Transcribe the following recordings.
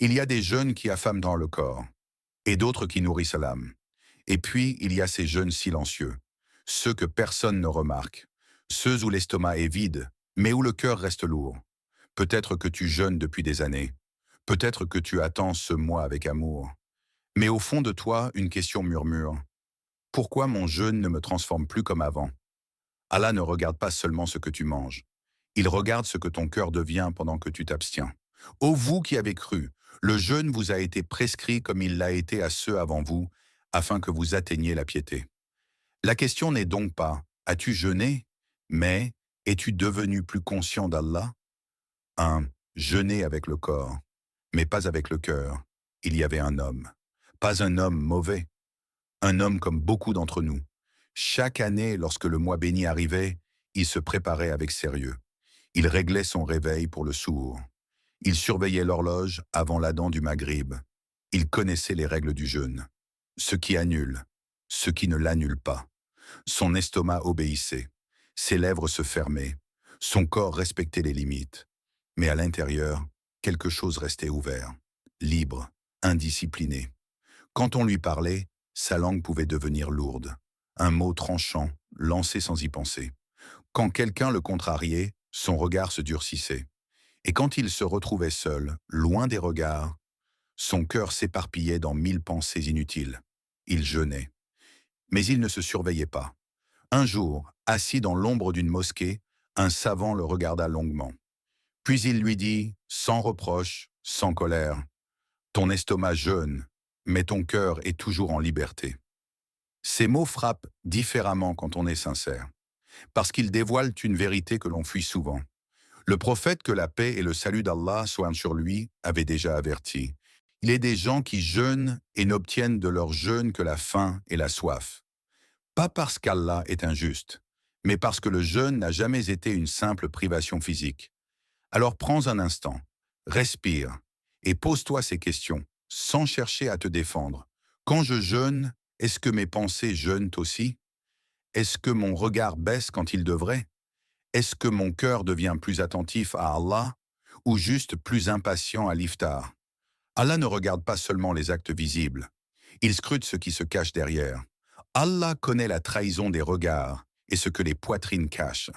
Il y a des jeûnes qui affament dans le corps, et d'autres qui nourrissent l'âme. Et puis, il y a ces jeûnes silencieux, ceux que personne ne remarque, ceux où l'estomac est vide, mais où le cœur reste lourd. Peut-être que tu jeûnes depuis des années, peut-être que tu attends ce mois avec amour, mais au fond de toi, une question murmure. Pourquoi mon jeûne ne me transforme plus comme avant? Allah ne regarde pas seulement ce que tu manges. Il regarde ce que ton cœur devient pendant que tu t'abstiens. Ô vous qui avez cru, le jeûne vous a été prescrit comme il l'a été à ceux avant vous, afin que vous atteigniez la piété. La question n'est donc pas as-tu jeûné, mais es-tu devenu plus conscient d'Allah? Un jeûner avec le corps, mais pas avec le cœur. Il y avait un homme. Pas un homme mauvais, un homme comme beaucoup d'entre nous. Chaque année, lorsque le mois béni arrivait, il se préparait avec sérieux. Il réglait son réveil pour le sourd. Il surveillait l'horloge avant l'adhan du Maghrib. Il connaissait les règles du jeûne. Ce qui annule, ce qui ne l'annule pas. Son estomac obéissait. Ses lèvres se fermaient. Son corps respectait les limites. Mais à l'intérieur, quelque chose restait ouvert, libre, indiscipliné. Quand on lui parlait, sa langue pouvait devenir lourde. Un mot tranchant, lancé sans y penser. Quand quelqu'un le contrariait, son regard se durcissait. Et quand il se retrouvait seul, loin des regards, son cœur s'éparpillait dans 1000 pensées inutiles. Il jeûnait. Mais il ne se surveillait pas. Un jour, assis dans l'ombre d'une mosquée, un savant le regarda longuement. Puis il lui dit, sans reproche, sans colère, « Ton estomac jeûne, mais ton cœur est toujours en liberté. » Ces mots frappent différemment quand on est sincère, parce qu'ils dévoilent une vérité que l'on fuit souvent. Le prophète, que la paix et le salut d'Allah soient sur lui, avait déjà averti. Il est des gens qui jeûnent et n'obtiennent de leur jeûne que la faim et la soif. Pas parce qu'Allah est injuste, mais parce que le jeûne n'a jamais été une simple privation physique. Alors prends un instant, respire et pose-toi ces questions, sans chercher à te défendre. Quand je jeûne, est-ce que mes pensées jeûnent aussi? Est-ce que mon regard baisse quand il devrait? Est-ce que mon cœur devient plus attentif à Allah ou juste plus impatient à l'iftar? Allah ne regarde pas seulement les actes visibles, il scrute ce qui se cache derrière. Allah connaît la trahison des regards et ce que les poitrines cachent.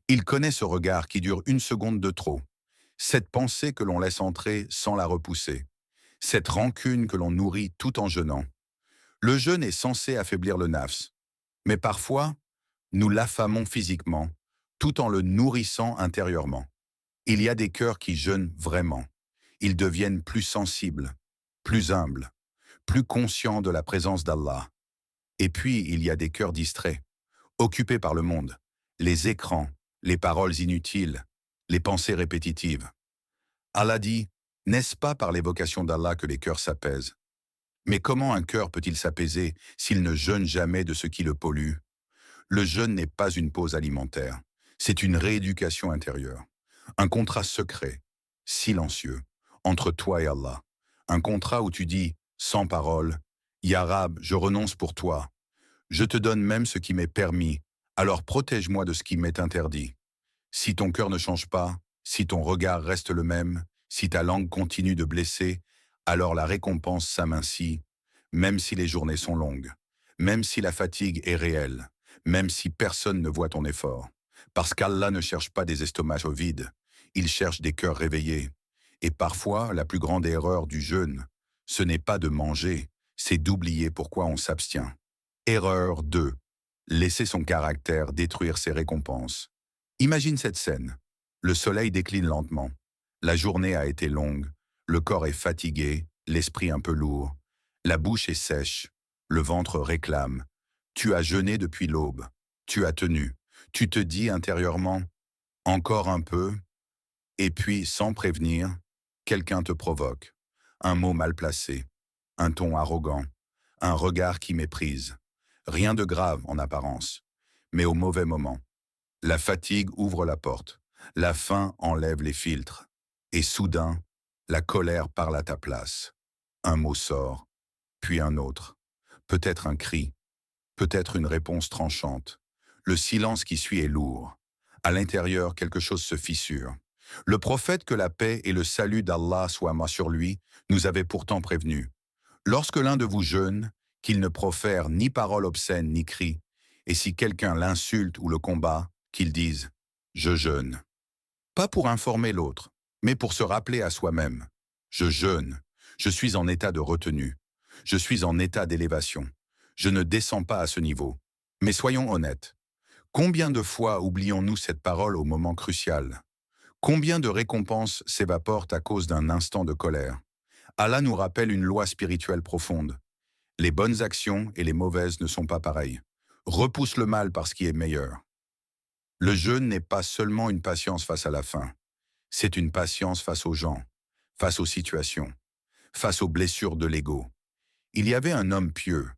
Il connaît ce regard qui dure une seconde de trop, cette pensée que l'on laisse entrer sans la repousser, cette rancune que l'on nourrit tout en jeûnant. Le jeûne est censé affaiblir le nafs, mais parfois, nous l'affamons physiquement, tout en le nourrissant intérieurement. Il y a des cœurs qui jeûnent vraiment. Ils deviennent plus sensibles, plus humbles, plus conscients de la présence d'Allah. Et puis, il y a des cœurs distraits, occupés par le monde, les écrans, les paroles inutiles, les pensées répétitives. Allah dit, n'est-ce pas par l'évocation d'Allah que les cœurs s'apaisent? Mais comment un cœur peut-il s'apaiser s'il ne jeûne jamais de ce qui le pollue? Le jeûne n'est pas une pause alimentaire, c'est une rééducation intérieure. Un contrat secret, silencieux, entre toi et Allah. Un contrat où tu dis, sans parole, Ya Rab, je renonce pour toi. Je te donne même ce qui m'est permis, alors protège-moi de ce qui m'est interdit. Si ton cœur ne change pas, si ton regard reste le même, si ta langue continue de blesser, alors la récompense s'amincit, même si les journées sont longues, même si la fatigue est réelle, même si personne ne voit ton effort. Parce qu'Allah ne cherche pas des estomacs au vide, il cherche des cœurs réveillés. Et parfois, la plus grande erreur du jeûne, ce n'est pas de manger, c'est d'oublier pourquoi on s'abstient. Erreur 2. Laisser son caractère détruire ses récompenses. Imagine cette scène. Le soleil décline lentement. La journée a été longue. Le corps est fatigué, l'esprit un peu lourd. La bouche est sèche. Le ventre réclame. Tu as jeûné depuis l'aube. Tu as tenu. Tu te dis intérieurement, encore un peu. Et puis, sans prévenir, quelqu'un te provoque. Un mot mal placé. Un ton arrogant. Un regard qui méprise. Rien de grave en apparence, mais au mauvais moment. La fatigue ouvre la porte, la faim enlève les filtres, et soudain, la colère parle à ta place. Un mot sort, puis un autre, peut-être un cri, peut-être une réponse tranchante. Le silence qui suit est lourd. À l'intérieur, quelque chose se fissure. Le prophète, que la paix et le salut d'Allah soient sur lui, nous avait pourtant prévenu. Lorsque l'un de vous jeûne, qu'il ne profère ni parole obscène ni cri, et si quelqu'un l'insulte ou le combat, qu'il dise « Je jeûne ». Pas pour informer l'autre, mais pour se rappeler à soi-même. Je jeûne, je suis en état de retenue, je suis en état d'élévation, je ne descends pas à ce niveau. Mais soyons honnêtes, combien de fois oublions-nous cette parole au moment crucial? Combien de récompenses s'évaporent à cause d'un instant de colère? Allah nous rappelle une loi spirituelle profonde. Les bonnes actions et les mauvaises ne sont pas pareilles. Repousse le mal par ce qui est meilleur. Le jeûne n'est pas seulement une patience face à la faim, c'est une patience face aux gens, face aux situations, face aux blessures de l'ego. Il y avait un homme pieux.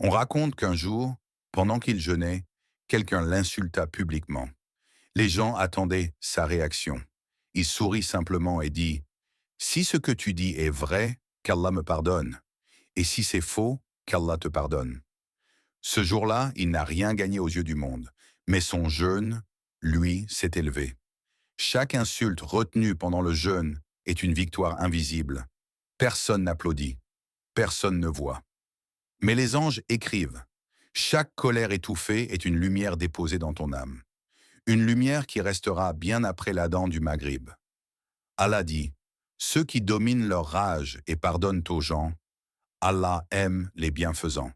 On raconte qu'un jour, pendant qu'il jeûnait, quelqu'un l'insulta publiquement. Les gens attendaient sa réaction. Il sourit simplement et dit « Si ce que tu dis est vrai, qu'Allah me pardonne, et si c'est faux, qu'Allah te pardonne. » Ce jour-là, il n'a rien gagné aux yeux du monde, mais son jeûne, lui, s'est élevé. Chaque insulte retenue pendant le jeûne est une victoire invisible. Personne n'applaudit, personne ne voit. Mais les anges écrivent « Chaque colère étouffée est une lumière déposée dans ton âme. Une lumière qui restera bien après l'Adhan du Maghrib. » Allah dit « Ceux qui dominent leur rage et pardonnent aux gens, Allah aime les bienfaisants. »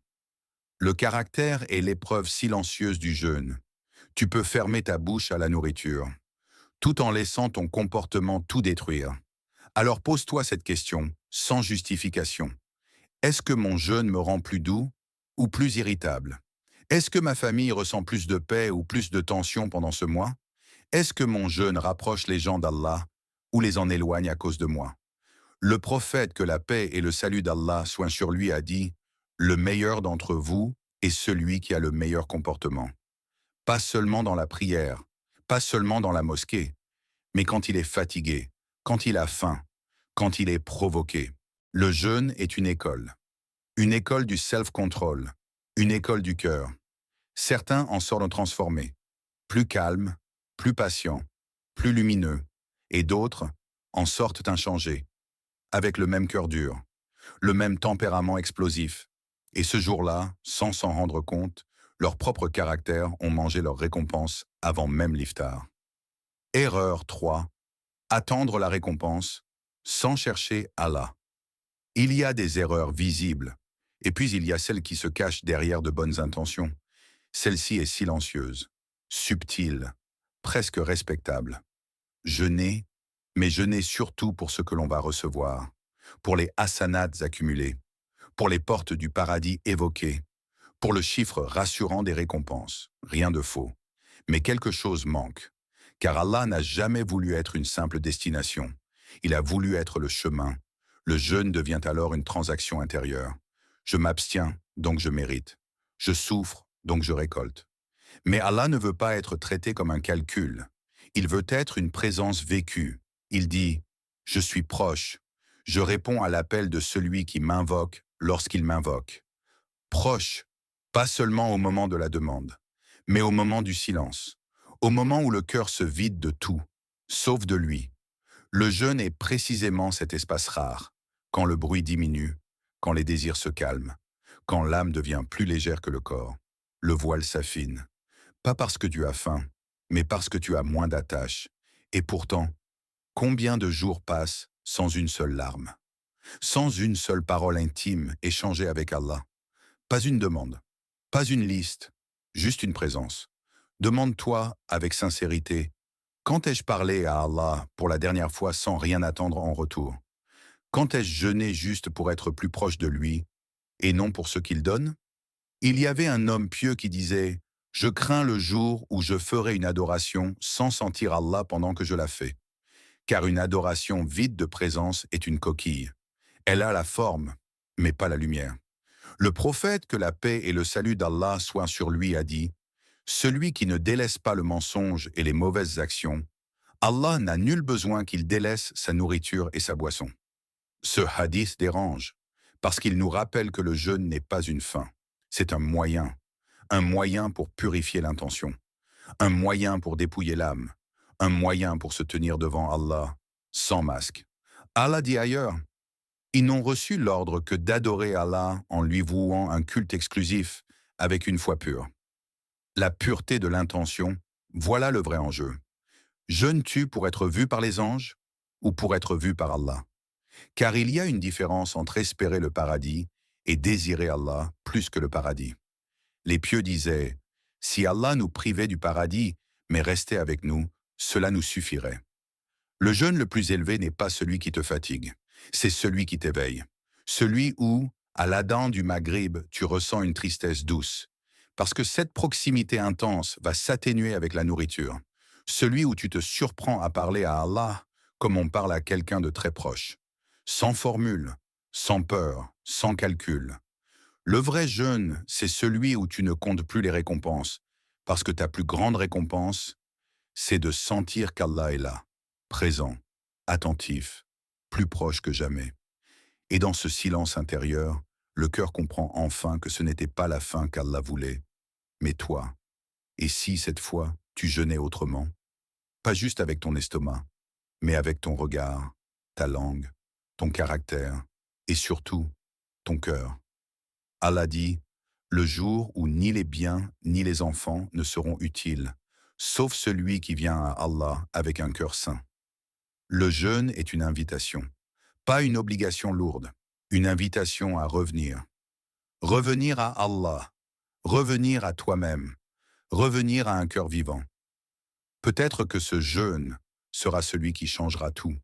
Le caractère est l'épreuve silencieuse du jeûne. Tu peux fermer ta bouche à la nourriture, tout en laissant ton comportement tout détruire. Alors pose-toi cette question, sans justification. Est-ce que mon jeûne me rend plus doux ou plus irritable? Est-ce que ma famille ressent plus de paix ou plus de tension pendant ce mois? Est-ce que mon jeûne rapproche les gens d'Allah ou les en éloigne à cause de moi? Le prophète, que la paix et le salut d'Allah soient sur lui, a dit « Le meilleur d'entre vous est celui qui a le meilleur comportement. » Pas seulement dans la prière, pas seulement dans la mosquée, mais quand il est fatigué, quand il a faim, quand il est provoqué. Le jeûne est une école du self-control, une école du cœur. Certains en sortent transformés, plus calmes, plus patients, plus lumineux, et d'autres en sortent inchangés, avec le même cœur dur, le même tempérament explosif. Et ce jour-là, sans s'en rendre compte, leurs propres caractères ont mangé leur récompense avant même l'iftar. Erreur 3. Attendre la récompense sans chercher Allah. Il y a des erreurs visibles, et puis il y a celles qui se cachent derrière de bonnes intentions. Celle-ci est silencieuse, subtile, presque respectable. Jeûner, mais jeûner surtout pour ce que l'on va recevoir, pour les hasanats accumulés, pour les portes du paradis évoquées, pour le chiffre rassurant des récompenses. Rien de faux. Mais quelque chose manque, car Allah n'a jamais voulu être une simple destination. Il a voulu être le chemin. Le jeûne devient alors une transaction intérieure. Je m'abstiens, donc je mérite. Je souffre, donc je récolte. Mais Allah ne veut pas être traité comme un calcul. Il veut être une présence vécue. Il dit « Je suis proche. Je réponds à l'appel de celui qui m'invoque lorsqu'il m'invoque. » Proche, pas seulement au moment de la demande, mais au moment du silence, au moment où le cœur se vide de tout, sauf de lui. Le jeûne est précisément cet espace rare, quand le bruit diminue, quand les désirs se calment, quand l'âme devient plus légère que le corps. Le voile s'affine, pas parce que tu as faim, mais parce que tu as moins d'attache. Et pourtant, combien de jours passent sans une seule larme, sans une seule parole intime échangée avec Allah? Pas une demande, pas une liste, juste une présence. Demande-toi avec sincérité, quand ai-je parlé à Allah pour la dernière fois sans rien attendre en retour? Quand ai-je jeûné juste pour être plus proche de lui, et non pour ce qu'il donne? Il y avait un homme pieux qui disait « Je crains le jour où je ferai une adoration sans sentir Allah pendant que je la fais. » Car une adoration vide de présence est une coquille. Elle a la forme, mais pas la lumière. Le prophète, que la paix et le salut d'Allah soient sur lui, a dit « Celui qui ne délaisse pas le mensonge et les mauvaises actions, Allah n'a nul besoin qu'il délaisse sa nourriture et sa boisson. » Ce hadith dérange, parce qu'il nous rappelle que le jeûne n'est pas une fin, c'est un moyen pour purifier l'intention, un moyen pour dépouiller l'âme, un moyen pour se tenir devant Allah, sans masque. Allah dit ailleurs, ils n'ont reçu l'ordre que d'adorer Allah en lui vouant un culte exclusif avec une foi pure. La pureté de l'intention, voilà le vrai enjeu. Jeûnes-tu pour être vu par les anges ou pour être vu par Allah? Car il y a une différence entre espérer le paradis et désirer Allah plus que le paradis. Les pieux disaient, si Allah nous privait du paradis, mais restait avec nous, cela nous suffirait. Le jeûne le plus élevé n'est pas celui qui te fatigue, c'est celui qui t'éveille. Celui où, à l'adhan du Maghrib, tu ressens une tristesse douce. Parce que cette proximité intense va s'atténuer avec la nourriture. Celui où tu te surprends à parler à Allah comme on parle à quelqu'un de très proche. Sans formule, sans peur, sans calcul. Le vrai jeûne, c'est celui où tu ne comptes plus les récompenses. Parce que ta plus grande récompense, c'est de sentir qu'Allah est là, présent, attentif, plus proche que jamais. Et dans ce silence intérieur, le cœur comprend enfin que ce n'était pas la fin qu'Allah voulait, mais toi. Et si, cette fois, tu jeûnais autrement? Pas juste avec ton estomac, mais avec ton regard, ta langue, ton caractère, et surtout, ton cœur. Allah dit, le jour où ni les biens ni les enfants ne seront utiles, sauf celui qui vient à Allah avec un cœur saint. Le jeûne est une invitation, pas une obligation lourde, une invitation à revenir. Revenir à Allah, revenir à toi-même, revenir à un cœur vivant. Peut-être que ce jeûne sera celui qui changera tout.